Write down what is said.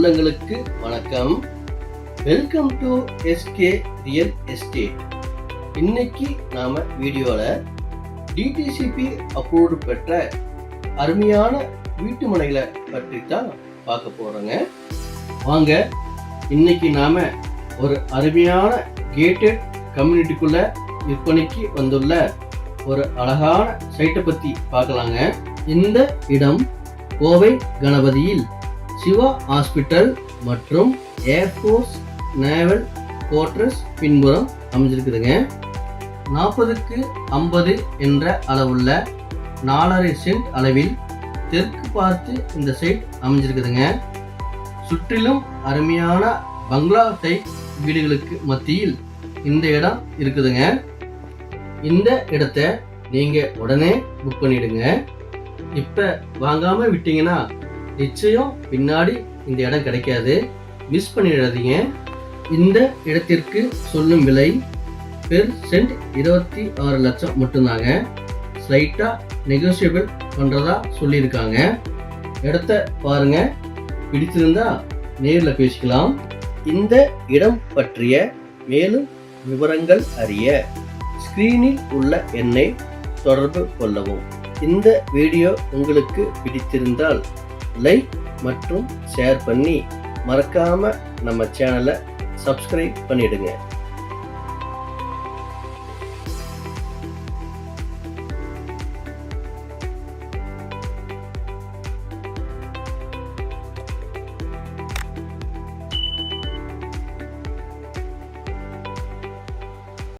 உள்ளங்களுக்கு வணக்கம். Welcome to SK real estate. இன்னைக்கு நாம வீடியோல டிடிசிபி அப்ரூவ்டு பெற்ற அருமையான வீட்டு மனைகளை பற்றி தான் பார்க்க போறோங்க. வாங்க, இன்னைக்கு நாம ஒரு அருமையான கேட்டட் கம்யூனிட்டிக்குள்ள விற்பனைக்கு வந்துள்ள ஒரு அழகான சைட்டை பத்தி பார்க்கலாங்க. இந்த இடம் கோவை கணபதியில் சிவா ஹாஸ்பிட்டல் மற்றும் ஏர்ஃபோர்ஸ் நேவல் குவார்டர்ஸ் பின்புறம் அமைஞ்சிருக்குதுங்க. 40க்கு 50 என்ற அளவுள்ள 4.5 சென்ட் அளவில் தெற்கு பார்த்து இந்த சைட் அமைஞ்சிருக்குதுங்க. சுற்றிலும் அருமையான பங்களா டைப் வீடுகளுக்கு மத்தியில் இந்த இடம் இருக்குதுங்க. இந்த இடத்தை நீங்க உடனே புக் பண்ணிடுங்க. இப்ப வாங்காம விட்டீங்கன்னா நிச்சயம் பின்னாடி இந்த இடம் கிடைக்காது. மிஸ் பண்ணிடாதீங்க. இந்த இடத்திற்கு சொல்லும் விலை பெர் சென்ட் 26 லட்சம் மட்டும்தாங்க. ஸ்லைட்டா நெகோசியபிள் பண்றதா சொல்லியிருக்காங்க. இடத்த பாருங்க, பிடிச்சிருந்தா நேரில் பேசிக்கலாம். இந்த இடம் பற்றிய மேலும் விவரங்கள் அறிய ஸ்கிரீனில் உள்ள எண்ணை தொடர்பு கொள்ளவும். இந்த வீடியோ உங்களுக்கு பிடித்திருந்தால் லைக் மற்றும் ஷேர் பண்ணி மறக்காம நம்ம சேனலை சப்ஸ்கிரைப் பண்ணிடுங்க.